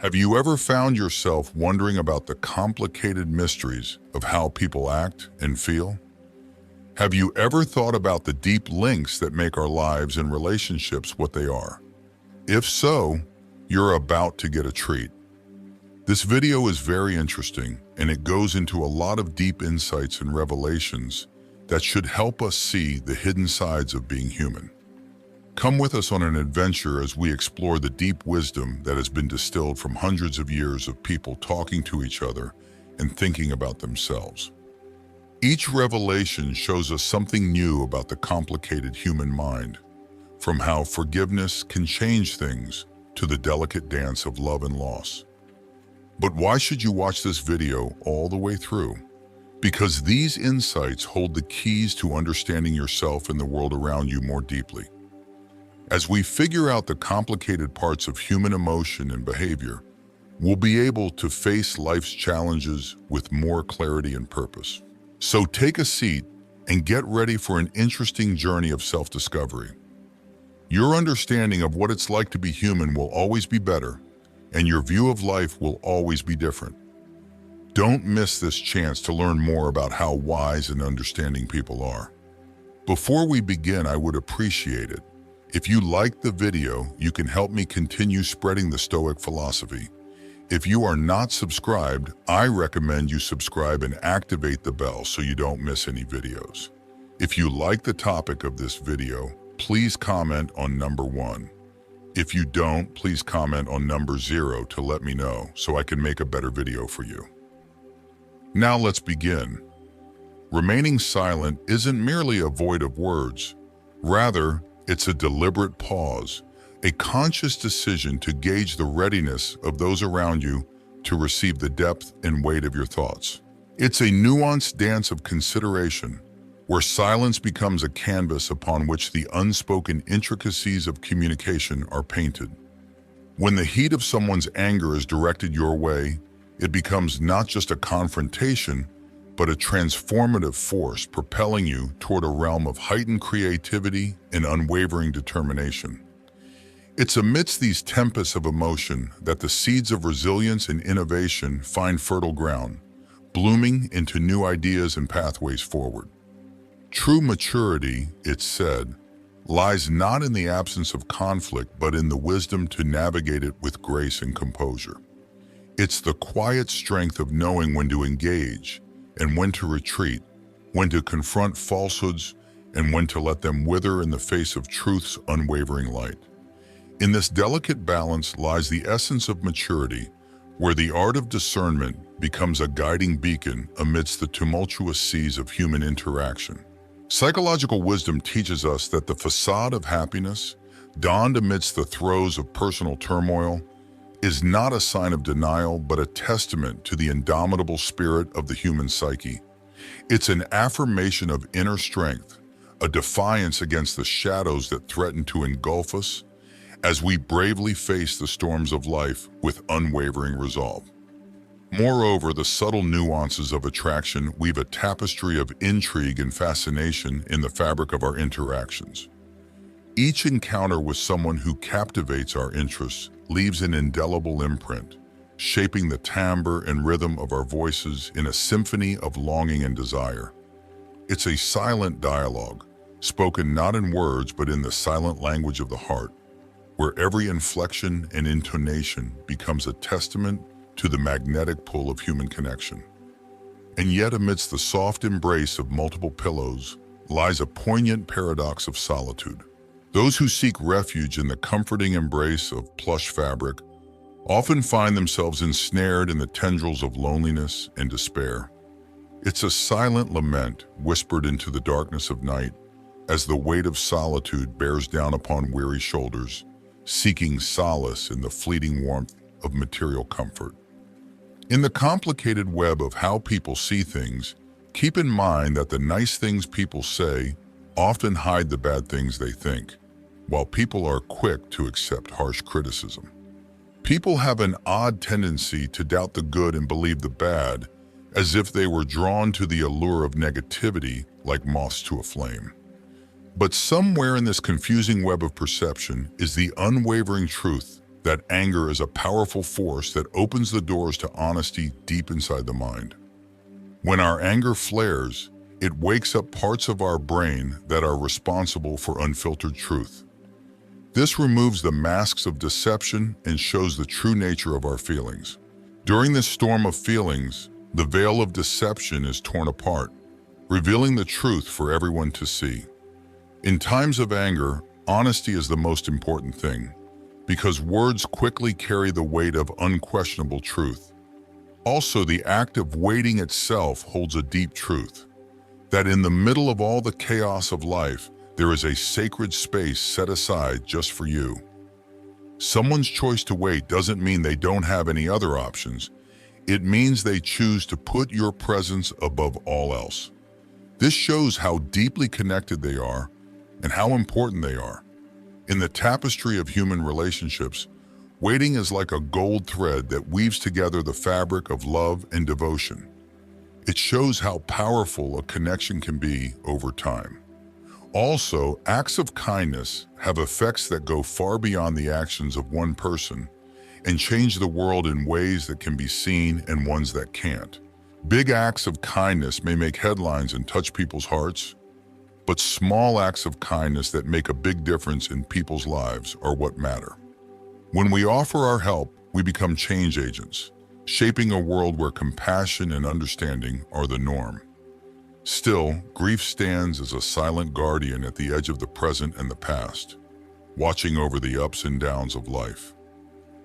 Have you ever found yourself wondering about the complicated mysteries of how people act and feel? Have you ever thought about the deep links that make our lives and relationships what they are? If so, you're about to get a treat. This video is very interesting, and it goes into a lot of deep insights and revelations that should help us see the hidden sides of being human. Come with us on an adventure as we explore the deep wisdom that has been distilled from hundreds of years of people talking to each other and thinking about themselves. Each revelation shows us something new about the complicated human mind, from how forgiveness can change things to the delicate dance of love and loss. But why should you watch this video all the way through? Because these insights hold the keys to understanding yourself and the world around you more deeply. As we figure out the complicated parts of human emotion and behavior, we'll be able to face life's challenges with more clarity and purpose. So take a seat and get ready for an interesting journey of self-discovery. Your understanding of what it's like to be human will always be better, and your view of life will always be different. Don't miss this chance to learn more about how wise and understanding people are. Before we begin, I would appreciate it if you liked the video. You can help me continue spreading the Stoic philosophy. If you are not subscribed, I recommend you subscribe and activate the bell so you don't miss any videos. If you like the topic of this video, please comment on number 1. If you don't, please comment on number 0 to let me know so I can make a better video for you. Now let's begin. Remaining silent isn't merely a void of words. Rather, it's a deliberate pause, a conscious decision to gauge the readiness of those around you to receive the depth and weight of your thoughts. It's a nuanced dance of consideration, where silence becomes a canvas upon which the unspoken intricacies of communication are painted. When the heat of someone's anger is directed your way, it becomes not just a confrontation, but a transformative force propelling you toward a realm of heightened creativity and unwavering determination. It's amidst these tempests of emotion that the seeds of resilience and innovation find fertile ground, blooming into new ideas and pathways forward. True maturity, it's said, lies not in the absence of conflict, but in the wisdom to navigate it with grace and composure. It's the quiet strength of knowing when to engage and when to retreat, when to confront falsehoods and when to let them wither in the face of truth's unwavering light. In this delicate balance lies the essence of maturity, where the art of discernment becomes a guiding beacon amidst the tumultuous seas of human interaction. Psychological wisdom teaches us that the facade of happiness, donned amidst the throes of personal turmoil, is not a sign of denial, but a testament to the indomitable spirit of the human psyche. It's an affirmation of inner strength, a defiance against the shadows that threaten to engulf us as we bravely face the storms of life with unwavering resolve. Moreover, the subtle nuances of attraction weave a tapestry of intrigue and fascination in the fabric of our interactions. Each encounter with someone who captivates our interests leaves an indelible imprint, shaping the timbre and rhythm of our voices in a symphony of longing and desire. It's a silent dialogue, spoken not in words but in the silent language of the heart, where every inflection and intonation becomes a testament to the magnetic pull of human connection. And yet, amidst the soft embrace of multiple pillows lies a poignant paradox of solitude. Those who seek refuge in the comforting embrace of plush fabric often find themselves ensnared in the tendrils of loneliness and despair. It's a silent lament whispered into the darkness of night as the weight of solitude bears down upon weary shoulders, seeking solace in the fleeting warmth of material comfort. In the complicated web of how people see things, keep in mind that the nice things people say often hide the bad things they think, while people are quick to accept harsh criticism. People have an odd tendency to doubt the good and believe the bad, as if they were drawn to the allure of negativity like moths to a flame. But somewhere in this confusing web of perception is the unwavering truth that anger is a powerful force that opens the doors to honesty deep inside the mind. When our anger flares, it wakes up parts of our brain that are responsible for unfiltered truth. This removes the masks of deception and shows the true nature of our feelings. During this storm of feelings, the veil of deception is torn apart, revealing the truth for everyone to see. In times of anger, honesty is the most important thing, because words quickly carry the weight of unquestionable truth. Also, the act of waiting itself holds a deep truth, that in the middle of all the chaos of life, there is a sacred space set aside just for you. Someone's choice to wait doesn't mean they don't have any other options. It means they choose to put your presence above all else. This shows how deeply connected they are and how important they are. In the tapestry of human relationships, waiting is like a gold thread that weaves together the fabric of love and devotion. It shows how powerful a connection can be over time. Also, acts of kindness have effects that go far beyond the actions of one person and change the world in ways that can be seen and ones that can't. Big acts of kindness may make headlines and touch people's hearts, but small acts of kindness that make a big difference in people's lives are what matter. When we offer our help, we become change agents, shaping a world where compassion and understanding are the norm. Still, grief stands as a silent guardian at the edge of the present and the past, watching over the ups and downs of life.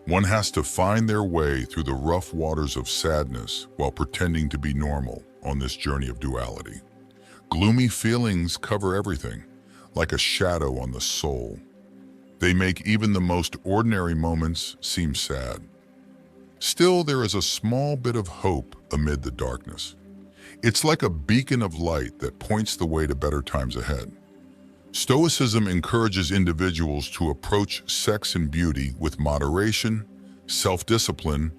One has to find their way through the rough waters of sadness while pretending to be normal on this journey of duality. Gloomy feelings cover everything, like a shadow on the soul. They make even the most ordinary moments seem sad. Still, there is a small bit of hope amid the darkness. It's like a beacon of light that points the way to better times ahead. Stoicism encourages individuals to approach sex and beauty with moderation, self-discipline,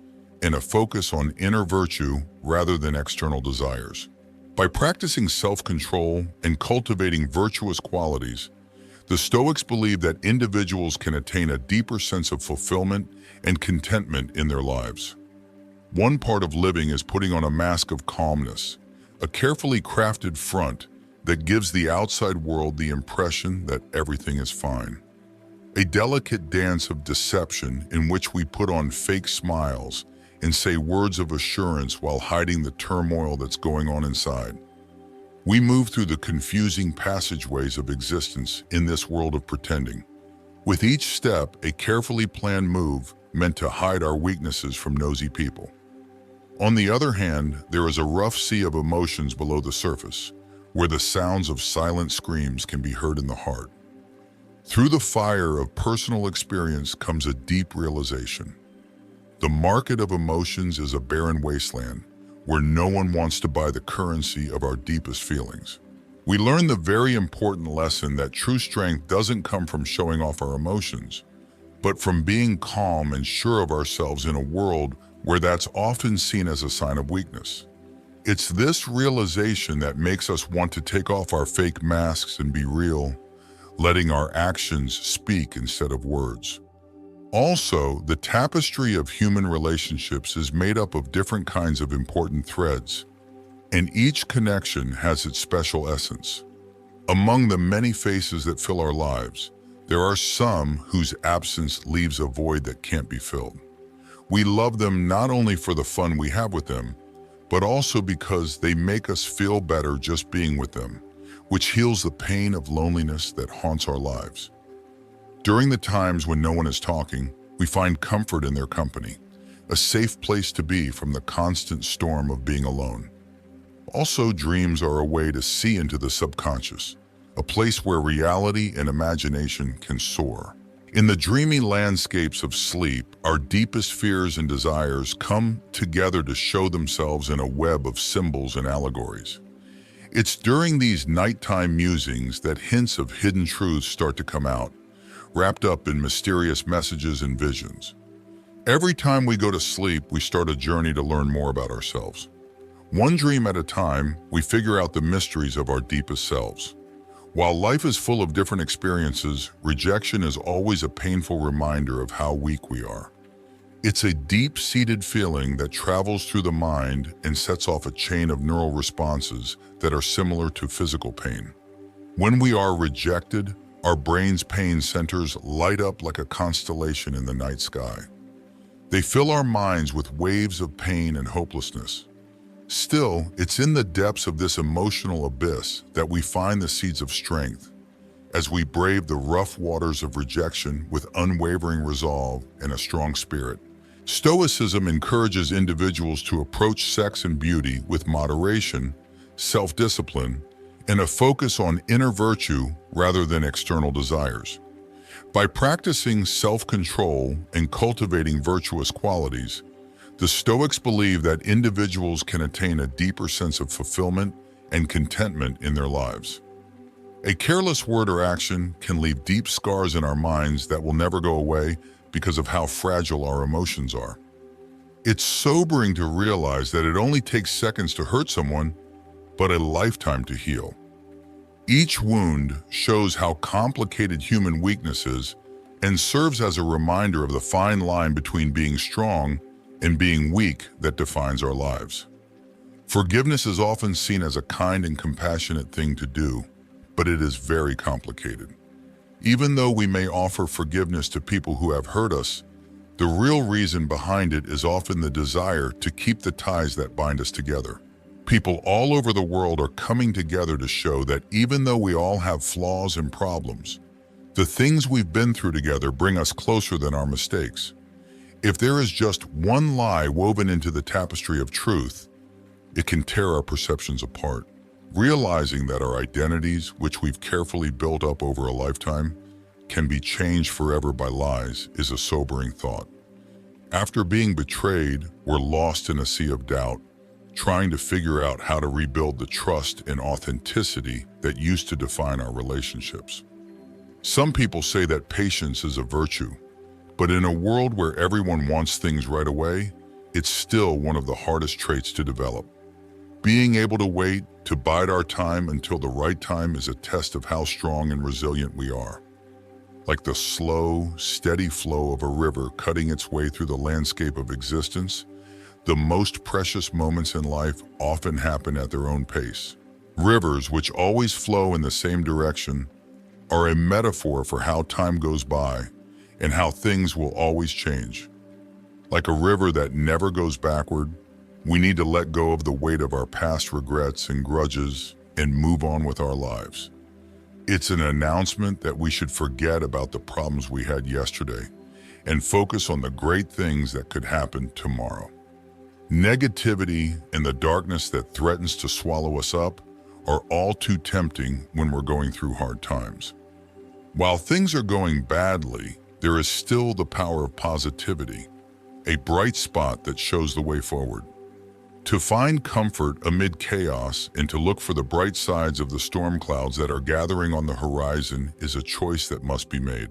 and a focus on inner virtue rather than external desires. By practicing self-control and cultivating virtuous qualities, the Stoics believe that individuals can attain a deeper sense of fulfillment and contentment in their lives. One part of living is putting on a mask of calmness, a carefully crafted front that gives the outside world the impression that everything is fine. A delicate dance of deception in which we put on fake smiles and say words of assurance while hiding the turmoil that's going on inside. We move through the confusing passageways of existence in this world of pretending. With each step, a carefully planned move meant to hide our weaknesses from nosy people. On the other hand, there is a rough sea of emotions below the surface, where the sounds of silent screams can be heard in the heart. Through the fire of personal experience comes a deep realization. The market of emotions is a barren wasteland where no one wants to buy the currency of our deepest feelings. We learn the very important lesson that true strength doesn't come from showing off our emotions, but from being calm and sure of ourselves in a world where that's often seen as a sign of weakness. It's this realization that makes us want to take off our fake masks and be real, letting our actions speak instead of words. Also, the tapestry of human relationships is made up of different kinds of important threads, and each connection has its special essence. Among the many faces that fill our lives, there are some whose absence leaves a void that can't be filled. We love them not only for the fun we have with them, but also because they make us feel better just being with them, which heals the pain of loneliness that haunts our lives. During the times when no one is talking, we find comfort in their company, a safe place to be from the constant storm of being alone. Also, dreams are a way to see into the subconscious, a place where reality and imagination can soar. In the dreamy landscapes of sleep, our deepest fears and desires come together to show themselves in a web of symbols and allegories. It's during these nighttime musings that hints of hidden truths start to come out, wrapped up in mysterious messages and visions. Every time we go to sleep, we start a journey to learn more about ourselves. One dream at a time, we figure out the mysteries of our deepest selves. While life is full of different experiences, rejection is always a painful reminder of how weak we are. It's a deep-seated feeling that travels through the mind and sets off a chain of neural responses that are similar to physical pain. When we are rejected, our brain's pain centers light up like a constellation in the night sky. They fill our minds with waves of pain and hopelessness. Still, it's in the depths of this emotional abyss that we find the seeds of strength, as we brave the rough waters of rejection with unwavering resolve and a strong spirit. Stoicism encourages individuals to approach sex and beauty with moderation, self-discipline, and a focus on inner virtue rather than external desires. By practicing self-control and cultivating virtuous qualities, the Stoics believe that individuals can attain a deeper sense of fulfillment and contentment in their lives. A careless word or action can leave deep scars in our minds that will never go away because of how fragile our emotions are. It's sobering to realize that it only takes seconds to hurt someone, but a lifetime to heal. Each wound shows how complicated human weakness is and serves as a reminder of the fine line between being strong and being weak that defines our lives. Forgiveness is often seen as a kind and compassionate thing to do, but it is very complicated. Even though we may offer forgiveness to people who have hurt us, the real reason behind it is often the desire to keep the ties that bind us together. People all over the world are coming together to show that even though we all have flaws and problems, the things we've been through together bring us closer than our mistakes. If there is just one lie woven into the tapestry of truth, it can tear our perceptions apart. Realizing that our identities, which we've carefully built up over a lifetime, can be changed forever by lies is a sobering thought. After being betrayed, we're lost in a sea of doubt, trying to figure out how to rebuild the trust and authenticity that used to define our relationships. Some people say that patience is a virtue, but in a world where everyone wants things right away, it's still one of the hardest traits to develop. Being able to wait, to bide our time until the right time is a test of how strong and resilient we are. Like the slow, steady flow of a river cutting its way through the landscape of existence, the most precious moments in life often happen at their own pace. Rivers, which always flow in the same direction, are a metaphor for how time goes by and how things will always change. Like a river that never goes backward, we need to let go of the weight of our past regrets and grudges and move on with our lives. It's an announcement that we should forget about the problems we had yesterday and focus on the great things that could happen tomorrow. Negativity and the darkness that threatens to swallow us up are all too tempting when we're going through hard times. While things are going badly, there is still the power of positivity, a bright spot that shows the way forward. To find comfort amid chaos and to look for the bright sides of the storm clouds that are gathering on the horizon is a choice that must be made.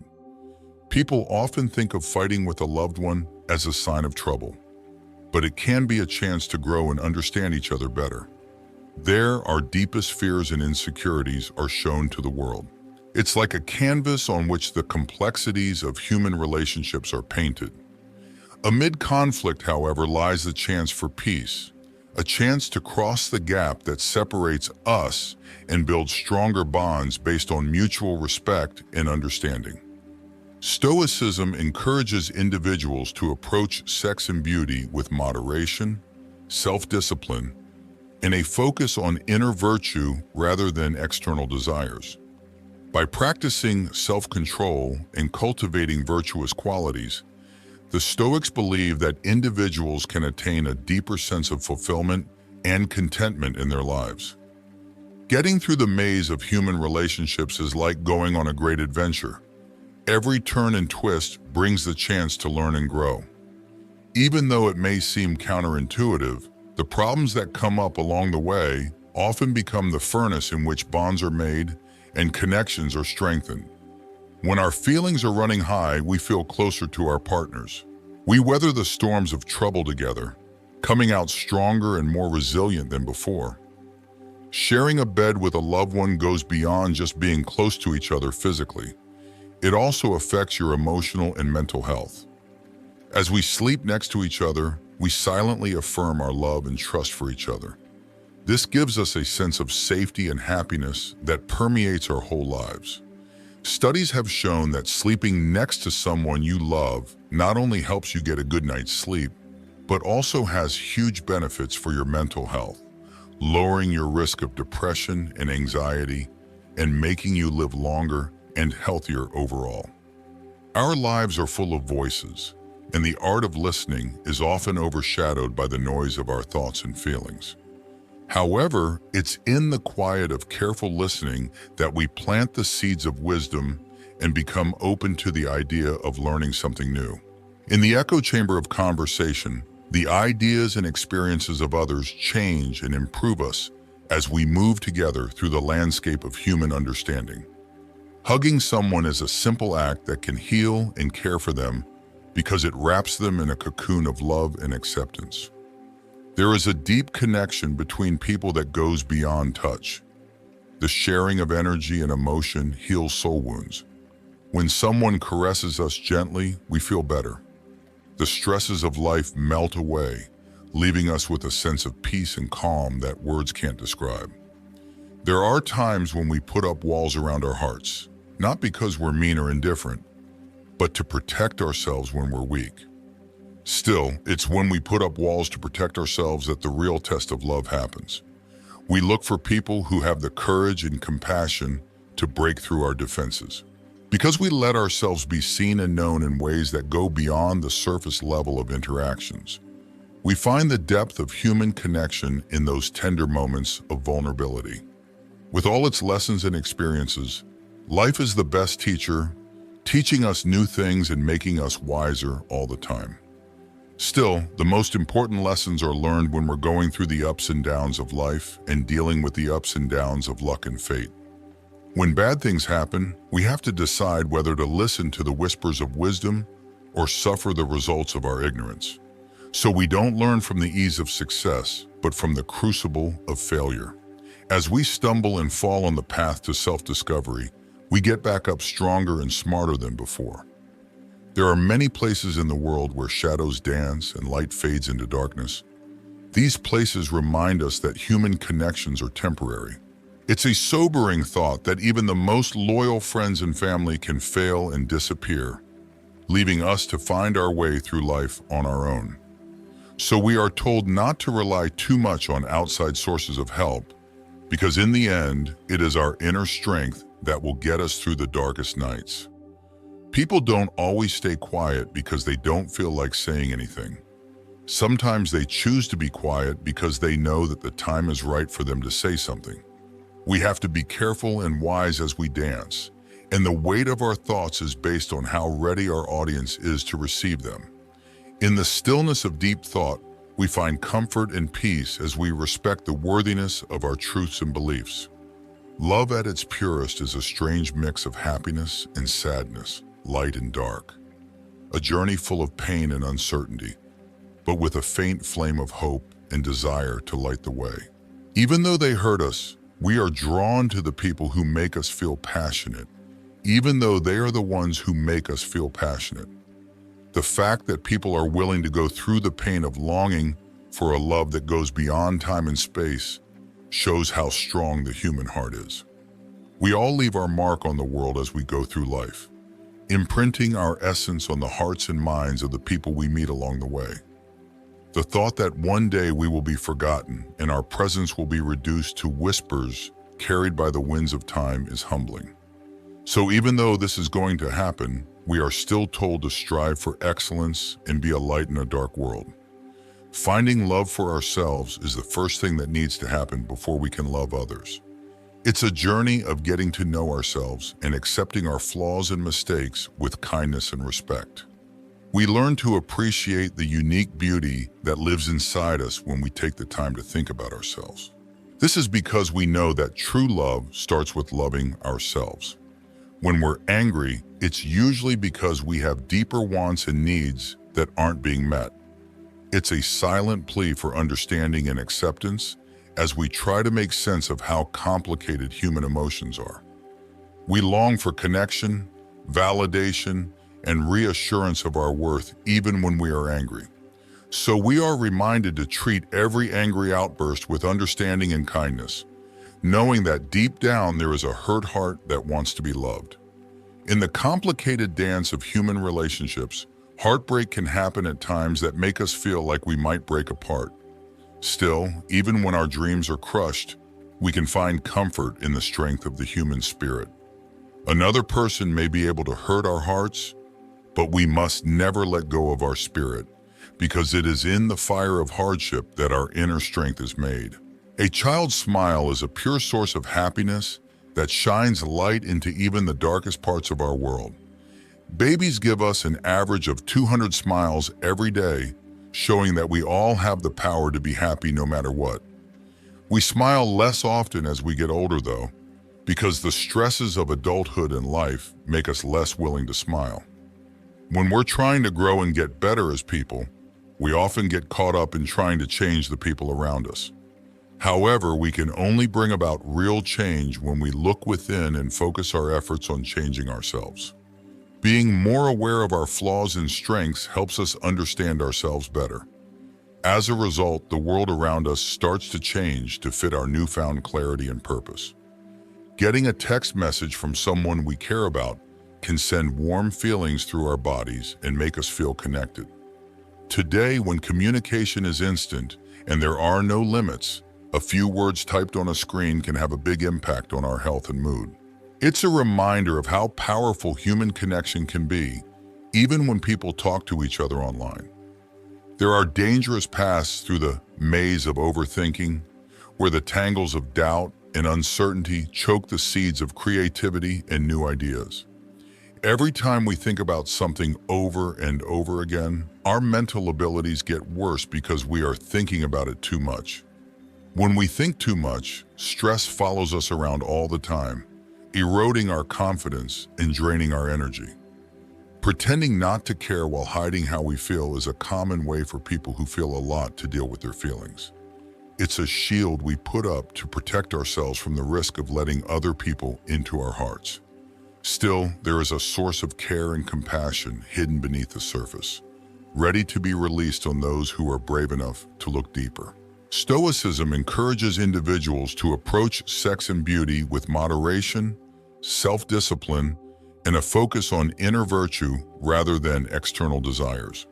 People often think of fighting with a loved one as a sign of trouble, but it can be a chance to grow and understand each other better. There, our deepest fears and insecurities are shown to the world. It's like a canvas on which the complexities of human relationships are painted. Amid conflict, however, lies the chance for peace, a chance to cross the gap that separates us and build stronger bonds based on mutual respect and understanding. Stoicism encourages individuals to approach sex and beauty with moderation, self-discipline, and a focus on inner virtue rather than external desires. By practicing self-control and cultivating virtuous qualities, the Stoics believe that individuals can attain a deeper sense of fulfillment and contentment in their lives. Getting through the maze of human relationships is like going on a great adventure. Every turn and twist brings the chance to learn and grow. Even though it may seem counterintuitive, the problems that come up along the way often become the furnace in which bonds are made and connections are strengthened. When our feelings are running high, we feel closer to our partners. We weather the storms of trouble together, coming out stronger and more resilient than before. Sharing a bed with a loved one goes beyond just being close to each other physically. It also affects your emotional and mental health. As we sleep next to each other, we silently affirm our love and trust for each other. This gives us a sense of safety and happiness that permeates our whole lives. Studies have shown that sleeping next to someone you love not only helps you get a good night's sleep, but also has huge benefits for your mental health, lowering your risk of depression and anxiety, and making you live longer and healthier overall. Our lives are full of voices, and the art of listening is often overshadowed by the noise of our thoughts and feelings. However, it's in the quiet of careful listening that we plant the seeds of wisdom and become open to the idea of learning something new. In the echo chamber of conversation, the ideas and experiences of others change and improve us as we move together through the landscape of human understanding. Hugging someone is a simple act that can heal and care for them because it wraps them in a cocoon of love and acceptance. There is a deep connection between people that goes beyond touch. The sharing of energy and emotion heals soul wounds. When someone caresses us gently, we feel better. The stresses of life melt away, leaving us with a sense of peace and calm that words can't describe. There are times when we put up walls around our hearts, not because we're mean or indifferent, but to protect ourselves when we're weak. Still, it's when we put up walls to protect ourselves that the real test of love happens. We look for people who have the courage and compassion to break through our defenses. Because we let ourselves be seen and known in ways that go beyond the surface level of interactions, we find the depth of human connection in those tender moments of vulnerability. With all its lessons and experiences, life is the best teacher, teaching us new things and making us wiser all the time. Still, the most important lessons are learned when we're going through the ups and downs of life and dealing with the ups and downs of luck and fate. When bad things happen, we have to decide whether to listen to the whispers of wisdom or suffer the results of our ignorance. So we don't learn from the ease of success, but from the crucible of failure. As we stumble and fall on the path to self-discovery, we get back up stronger and smarter than before. There are many places in the world where shadows dance and light fades into darkness. These places remind us that human connections are temporary. It's a sobering thought that even the most loyal friends and family can fail and disappear, leaving us to find our way through life on our own. So we are told not to rely too much on outside sources of help, because in the end, it is our inner strength that will get us through the darkest nights. People don't always stay quiet because they don't feel like saying anything. Sometimes they choose to be quiet because they know that the time is right for them to say something. We have to be careful and wise as we dance, and the weight of our thoughts is based on how ready our audience is to receive them. In the stillness of deep thought, we find comfort and peace as we respect the worthiness of our truths and beliefs. Love at its purest is a strange mix of happiness and sadness, light and dark, a journey full of pain and uncertainty, but with a faint flame of hope and desire to light the way. Even though they hurt us, we are drawn to the people who make us feel passionate, even though they are the ones who make us feel passionate. The fact that people are willing to go through the pain of longing for a love that goes beyond time and space shows how strong the human heart is. We all leave our mark on the world as we go through life, imprinting our essence on the hearts and minds of the people we meet along the way. The thought that one day we will be forgotten and our presence will be reduced to whispers carried by the winds of time is humbling. So even though this is going to happen, we are still told to strive for excellence and be a light in a dark world. Finding love for ourselves is the first thing that needs to happen before we can love others. It's a journey of getting to know ourselves and accepting our flaws and mistakes with kindness and respect. We learn to appreciate the unique beauty that lives inside us when we take the time to think about ourselves. This is because we know that true love starts with loving ourselves. When we're angry, it's usually because we have deeper wants and needs that aren't being met. It's a silent plea for understanding and acceptance, as we try to make sense of how complicated human emotions are. We long for connection, validation, and reassurance of our worth even when we are angry. So we are reminded to treat every angry outburst with understanding and kindness, knowing that deep down there is a hurt heart that wants to be loved. In the complicated dance of human relationships, heartbreak can happen at times that make us feel like we might break apart. Still, even when our dreams are crushed, we can find comfort in the strength of the human spirit. Another person may be able to hurt our hearts, but we must never let go of our spirit, because it is in the fire of hardship that our inner strength is made. A child's smile is a pure source of happiness that shines light into even the darkest parts of our world. Babies give us an average of 200 smiles every day, showing that we all have the power to be happy no matter what. We smile less often as we get older, though, because the stresses of adulthood and life make us less willing to smile. When we're trying to grow and get better as people, we often get caught up in trying to change the people around us. However, we can only bring about real change when we look within and focus our efforts on changing ourselves. Being more aware of our flaws and strengths helps us understand ourselves better. As a result, the world around us starts to change to fit our newfound clarity and purpose. Getting a text message from someone we care about can send warm feelings through our bodies and make us feel connected. Today, when communication is instant and there are no limits, a few words typed on a screen can have a big impact on our health and mood. It's a reminder of how powerful human connection can be, even when people talk to each other online. There are dangerous paths through the maze of overthinking, where the tangles of doubt and uncertainty choke the seeds of creativity and new ideas. Every time we think about something over and over again, our mental abilities get worse because we are thinking about it too much. When we think too much, stress follows us around all the time, eroding our confidence and draining our energy. Pretending not to care while hiding how we feel is a common way for people who feel a lot to deal with their feelings. It's a shield we put up to protect ourselves from the risk of letting other people into our hearts. Still, there is a source of care and compassion hidden beneath the surface, ready to be released on those who are brave enough to look deeper. Stoicism encourages individuals to approach sex and beauty with moderation, self-discipline, and a focus on inner virtue rather than external desires.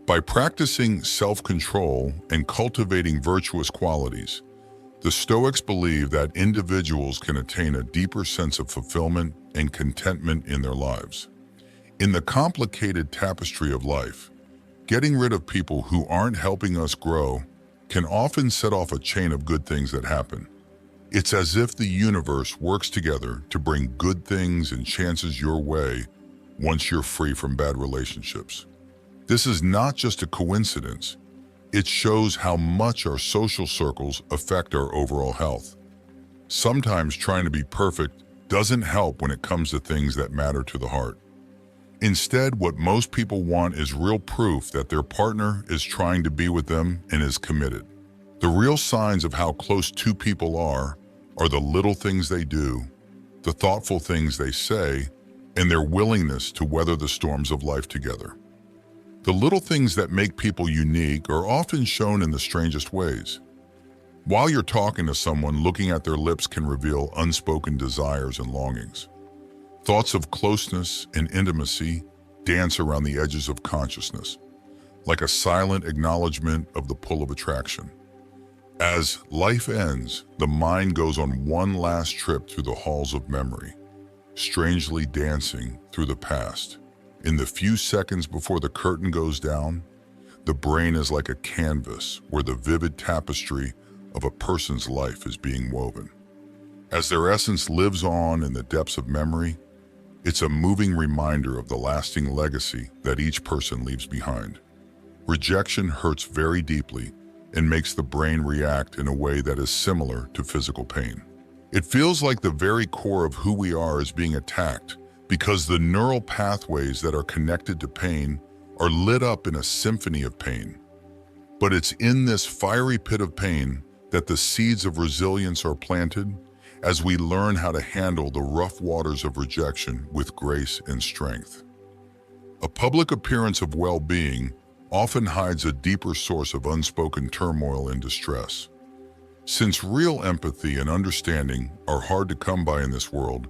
By practicing self-control and cultivating virtuous qualities, the Stoics believe that individuals can attain a deeper sense of fulfillment and contentment in their lives. In the complicated tapestry of life, getting rid of people who aren't helping us grow can often set off a chain of good things that happen. It's as if the universe works together to bring good things and chances your way once you're free from bad relationships. This is not just a coincidence. It shows how much our social circles affect our overall health. Sometimes trying to be perfect doesn't help when it comes to things that matter to the heart. Instead, what most people want is real proof that their partner is trying to be with them and is committed. The real signs of how close two people are the little things they do, the thoughtful things they say, and their willingness to weather the storms of life together. The little things that make people unique are often shown in the strangest ways. While you're talking to someone, looking at their lips can reveal unspoken desires and longings. Thoughts of closeness and intimacy dance around the edges of consciousness, like a silent acknowledgement of the pull of attraction. As life ends, the mind goes on one last trip through the halls of memory, strangely dancing through the past. In the few seconds before the curtain goes down, the brain is like a canvas where the vivid tapestry of a person's life is being woven. As their essence lives on in the depths of memory, it's a moving reminder of the lasting legacy that each person leaves behind. Rejection hurts very deeply and makes the brain react in a way that is similar to physical pain. It feels like the very core of who we are is being attacked because the neural pathways that are connected to pain are lit up in a symphony of pain. But it's in this fiery pit of pain that the seeds of resilience are planted as we learn how to handle the rough waters of rejection with grace and strength. A public appearance of well-being often hides a deeper source of unspoken turmoil and distress. Since real empathy and understanding are hard to come by in this world,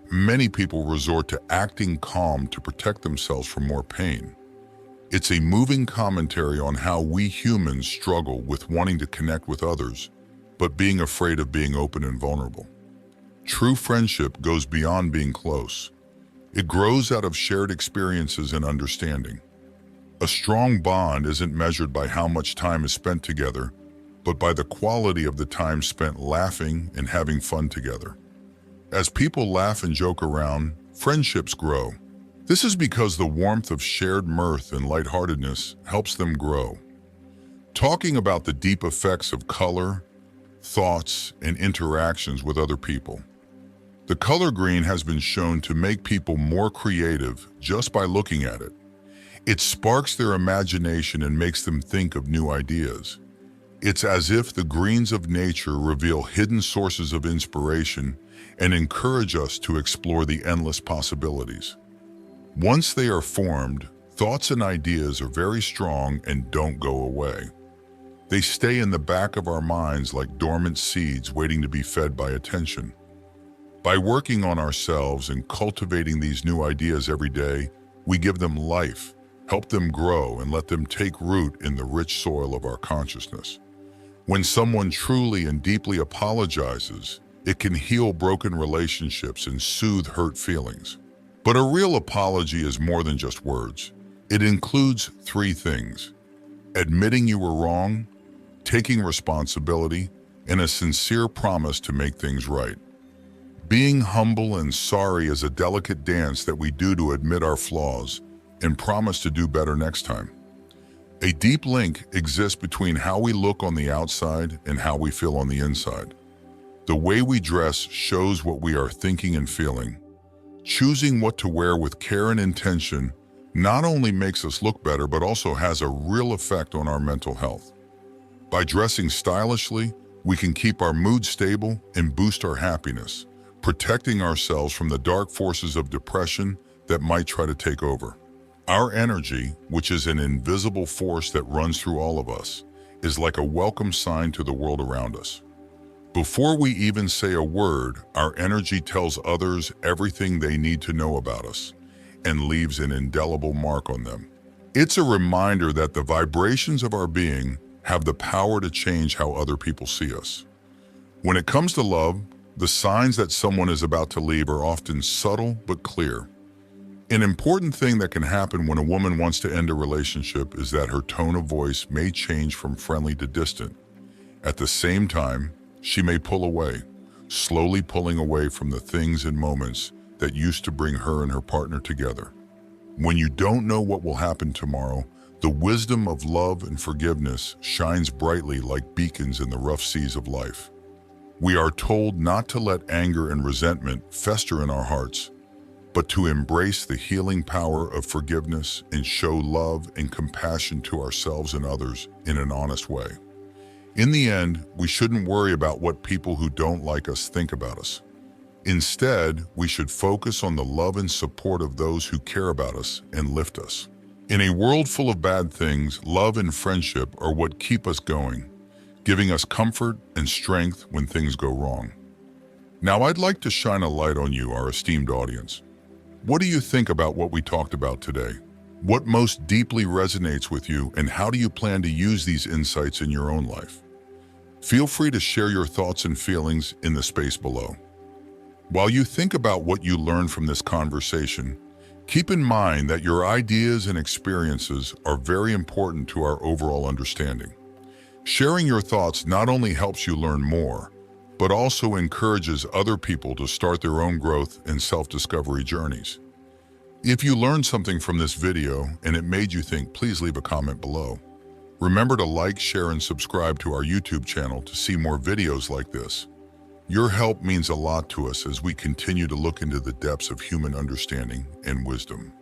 many people resort to acting calm to protect themselves from more pain. It's a moving commentary on how we humans struggle with wanting to connect with others, but being afraid of being open and vulnerable. True friendship goes beyond being close. It grows out of shared experiences and understanding. A strong bond isn't measured by how much time is spent together, but by the quality of the time spent laughing and having fun together. As people laugh and joke around, friendships grow. This is because the warmth of shared mirth and lightheartedness helps them grow. Talking about the deep effects of color, thoughts, and interactions with other people. The color green has been shown to make people more creative just by looking at it. It sparks their imagination and makes them think of new ideas. It's as if the greens of nature reveal hidden sources of inspiration and encourage us to explore the endless possibilities. Once they are formed, thoughts and ideas are very strong and don't go away. They stay in the back of our minds like dormant seeds waiting to be fed by attention. By working on ourselves and cultivating these new ideas every day, we give them life, help them grow, and let them take root in the rich soil of our consciousness. When someone truly and deeply apologizes, it can heal broken relationships and soothe hurt feelings. But a real apology is more than just words. It includes three things: admitting you were wrong, taking responsibility, and a sincere promise to make things right. Being humble and sorry is a delicate dance that we do to admit our flaws and promise to do better next time. A deep link exists between how we look on the outside and how we feel on the inside. The way we dress shows what we are thinking and feeling. Choosing what to wear with care and intention not only makes us look better, but also has a real effect on our mental health. By dressing stylishly, we can keep our mood stable and boost our happiness, protecting ourselves from the dark forces of depression that might try to take over. Our energy, which is an invisible force that runs through all of us, is like a welcome sign to the world around us. Before we even say a word, our energy tells others everything they need to know about us and leaves an indelible mark on them. It's a reminder that the vibrations of our being have the power to change how other people see us. When it comes to love, the signs that someone is about to leave are often subtle but clear. An important thing that can happen when a woman wants to end a relationship is that her tone of voice may change from friendly to distant. At the same time, she may pull away, slowly pulling away from the things and moments that used to bring her and her partner together. When you don't know what will happen tomorrow, the wisdom of love and forgiveness shines brightly like beacons in the rough seas of life. We are told not to let anger and resentment fester in our hearts, but to embrace the healing power of forgiveness and show love and compassion to ourselves and others in an honest way. In the end, we shouldn't worry about what people who don't like us think about us. Instead, we should focus on the love and support of those who care about us and lift us. In a world full of bad things, love and friendship are what keep us going, giving us comfort and strength when things go wrong. Now, I'd like to shine a light on you, our esteemed audience. What do you think about what we talked about today? What most deeply resonates with you, and how do you plan to use these insights in your own life? Feel free to share your thoughts and feelings in the space below. While you think about what you learned from this conversation, keep in mind that your ideas and experiences are very important to our overall understanding. Sharing your thoughts not only helps you learn more, but also encourages other people to start their own growth and self-discovery journeys. If you learned something from this video and it made you think, please leave a comment below. Remember to like, share, and subscribe to our YouTube channel to see more videos like this. Your help means a lot to us as we continue to look into the depths of human understanding and wisdom.